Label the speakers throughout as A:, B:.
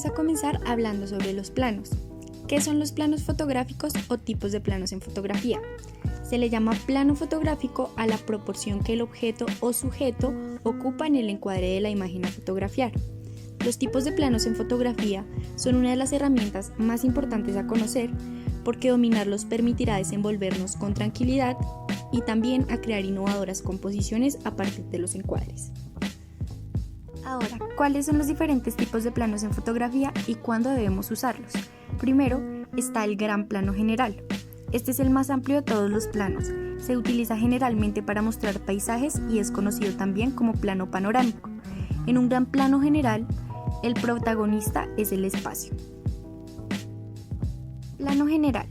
A: Vamos a comenzar hablando sobre los planos. ¿Qué son los planos fotográficos o tipos de planos en fotografía? Se le llama plano fotográfico a la proporción que el objeto o sujeto ocupa en el encuadre de la imagen a fotografiar. Los tipos de planos en fotografía son una de las herramientas más importantes a conocer porque dominarlos permitirá desenvolvernos con tranquilidad y también a crear innovadoras composiciones a partir de los encuadres. Ahora, ¿cuáles son los diferentes tipos de planos en fotografía y cuándo debemos usarlos? Primero está el gran plano general. Este es el más amplio de todos los planos. Se utiliza generalmente para mostrar paisajes y es conocido también como plano panorámico. En un gran plano general, el protagonista es el espacio. Plano general.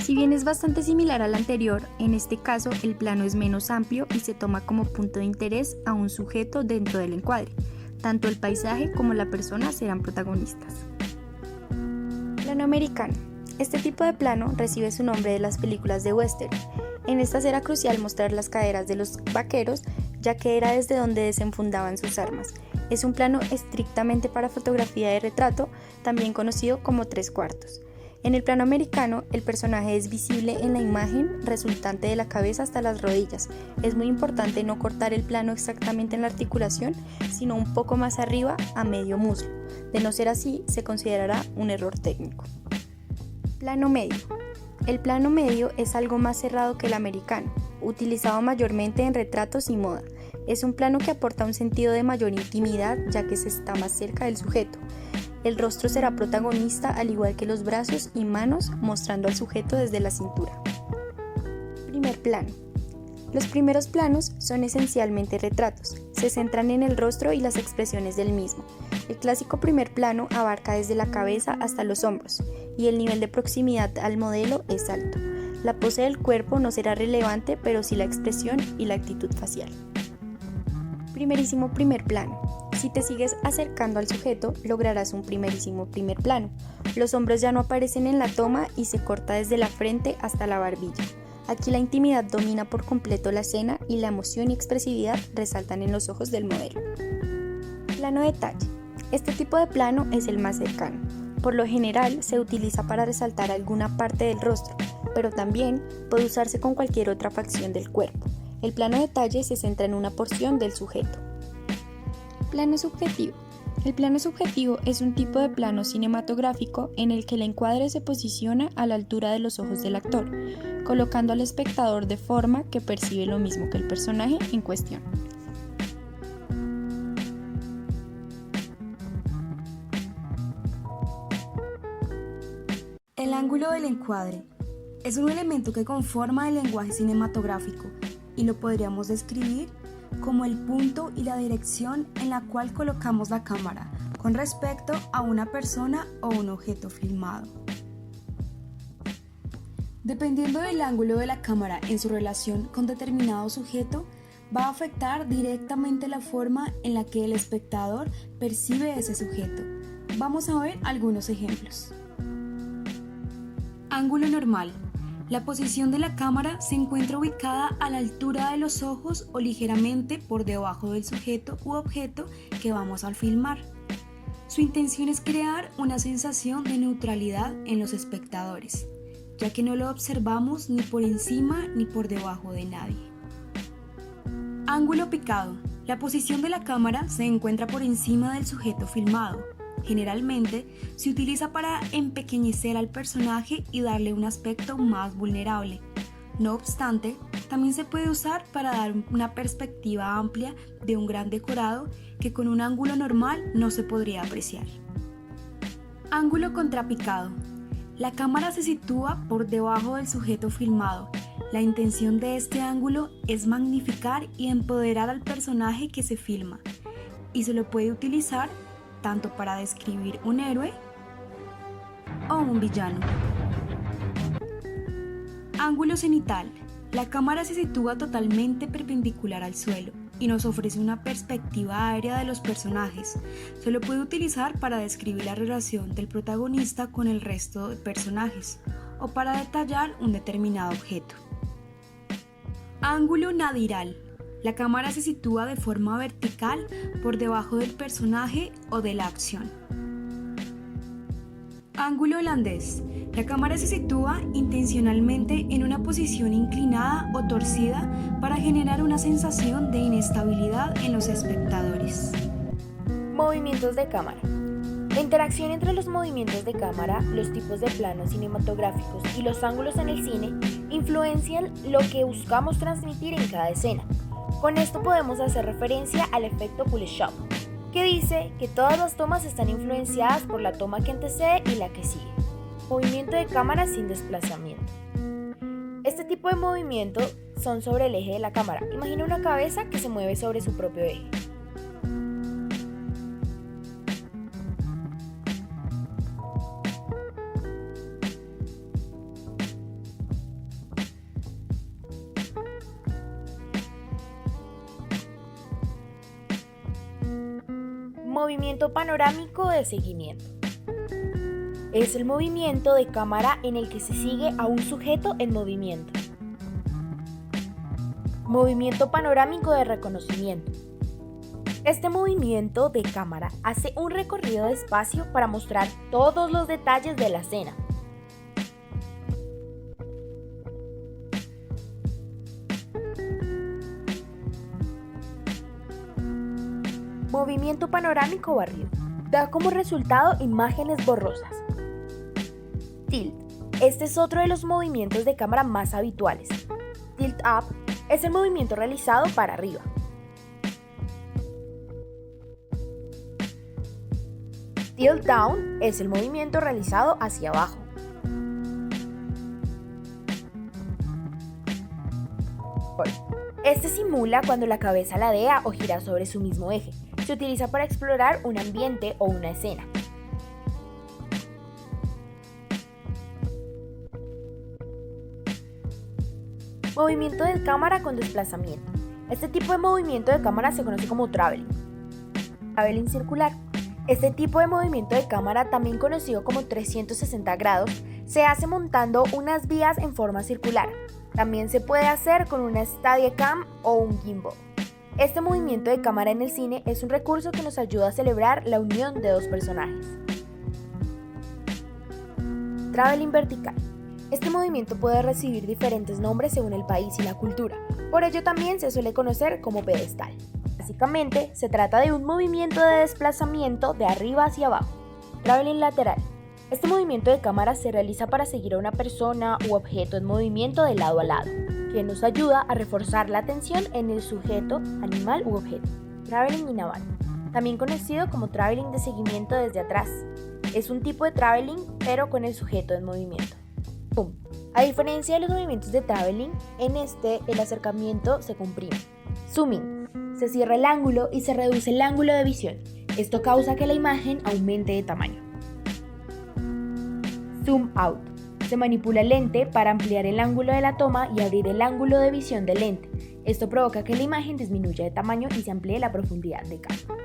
A: Si bien es bastante similar al anterior, en este caso el plano es menos amplio y se toma como punto de interés a un sujeto dentro del encuadre. Tanto el paisaje como la persona serán protagonistas. Plano americano. Este tipo de plano recibe su nombre de las películas de western. En estas era crucial mostrar las caderas de los vaqueros, ya que era desde donde desenfundaban sus armas. Es un plano estrictamente para fotografía de retrato, también conocido como 3/4. En el plano americano, el personaje es visible en la imagen resultante de la cabeza hasta las rodillas. Es muy importante no cortar el plano exactamente en la articulación, sino un poco más arriba a medio muslo. De no ser así, se considerará un error técnico. Plano medio. El plano medio es algo más cerrado que el americano, utilizado mayormente en retratos y moda. Es un plano que aporta un sentido de mayor intimidad ya que se está más cerca del sujeto. El rostro será protagonista al igual que los brazos y manos, mostrando al sujeto desde la cintura. Primer plano. Los primeros planos son esencialmente retratos, se centran en el rostro y las expresiones del mismo. El clásico primer plano abarca desde la cabeza hasta los hombros y el nivel de proximidad al modelo es alto. La pose del cuerpo no será relevante, pero sí la expresión y la actitud facial. Primerísimo primer plano. Si te sigues acercando al sujeto, lograrás un primerísimo primer plano. Los hombros ya no aparecen en la toma y se corta desde la frente hasta la barbilla. Aquí la intimidad domina por completo la escena y la emoción y expresividad resaltan en los ojos del modelo. Plano detalle. Este tipo de plano es el más cercano. Por lo general se utiliza para resaltar alguna parte del rostro, pero también puede usarse con cualquier otra facción del cuerpo. El plano detalle se centra en una porción del sujeto. Plano subjetivo. El plano subjetivo es un tipo de plano cinematográfico en el que el encuadre se posiciona a la altura de los ojos del actor, colocando al espectador de forma que percibe lo mismo que el personaje en cuestión.
B: El ángulo del encuadre es un elemento que conforma el lenguaje cinematográfico y lo podríamos describir como el punto y la dirección en la cual colocamos la cámara con respecto a una persona o un objeto filmado. Dependiendo del ángulo de la cámara en su relación con determinado sujeto, va a afectar directamente la forma en la que el espectador percibe ese sujeto. Vamos a ver algunos ejemplos. Ángulo normal. La posición de la cámara se encuentra ubicada a la altura de los ojos o ligeramente por debajo del sujeto u objeto que vamos a filmar. Su intención es crear una sensación de neutralidad en los espectadores, ya que no lo observamos ni por encima ni por debajo de nadie. Ángulo picado. La posición de la cámara se encuentra por encima del sujeto filmado. Generalmente se utiliza para empequeñecer al personaje y darle un aspecto más vulnerable. No obstante, también se puede usar para dar una perspectiva amplia de un gran decorado que con un ángulo normal no se podría apreciar. Ángulo contrapicado. La cámara se sitúa por debajo del sujeto filmado. La intención de este ángulo es magnificar y empoderar al personaje que se filma, y se lo puede utilizar tanto para describir un héroe o un villano. Ángulo cenital. La cámara se sitúa totalmente perpendicular al suelo y nos ofrece una perspectiva aérea de los personajes. Se lo puede utilizar para describir la relación del protagonista con el resto de personajes o para detallar un determinado objeto. Ángulo nadiral. La cámara se sitúa de forma vertical por debajo del personaje o de la acción. Ángulo holandés. La cámara se sitúa intencionalmente en una posición inclinada o torcida para generar una sensación de inestabilidad en los espectadores.
C: Movimientos de cámara. La interacción entre los movimientos de cámara, los tipos de planos cinematográficos y los ángulos en el cine influencian lo que buscamos transmitir en cada escena. Con esto podemos hacer referencia al efecto Kuleshov, que dice que todas las tomas están influenciadas por la toma que antecede y la que sigue. Movimiento de cámara sin desplazamiento. Este tipo de movimiento son sobre el eje de la cámara. Imagina una cabeza que se mueve sobre su propio eje. Movimiento panorámico de seguimiento. Es el movimiento de cámara en el que se sigue a un sujeto en movimiento. Movimiento panorámico de reconocimiento. Este movimiento de cámara hace un recorrido de espacio para mostrar todos los detalles de la escena. Movimiento panorámico barrido. Da como resultado imágenes borrosas. Tilt. Este es otro de los movimientos de cámara más habituales. Tilt up es el movimiento realizado para arriba. Tilt down es el movimiento realizado hacia abajo. Este simula cuando la cabeza ladea o gira sobre su mismo eje. Se utiliza para explorar un ambiente o una escena. Movimiento de cámara con desplazamiento. Este tipo de movimiento de cámara se conoce como traveling. Traveling circular. Este tipo de movimiento de cámara, también conocido como 360 grados, se hace montando unas vías en forma circular. También se puede hacer con una Steadicam o un gimbal. Este movimiento de cámara en el cine es un recurso que nos ayuda a celebrar la unión de dos personajes. Traveling vertical. Este movimiento puede recibir diferentes nombres según el país y la cultura, por ello también se suele conocer como pedestal. Básicamente, se trata de un movimiento de desplazamiento de arriba hacia abajo. Traveling lateral. Este movimiento de cámara se realiza para seguir a una persona u objeto en movimiento de lado a lado, que nos ayuda a reforzar la atención en el sujeto, animal u objeto. Traveling inaval, también conocido como traveling de seguimiento desde atrás. Es un tipo de traveling, pero con el sujeto en movimiento. Zoom. A diferencia de los movimientos de traveling, en este el acercamiento se comprime. Zooming. Se cierra el ángulo y se reduce el ángulo de visión. Esto causa que la imagen aumente de tamaño. Zoom out. Se manipula el lente para ampliar el ángulo de la toma y abrir el ángulo de visión del lente. Esto provoca que la imagen disminuya de tamaño y se amplíe la profundidad de campo.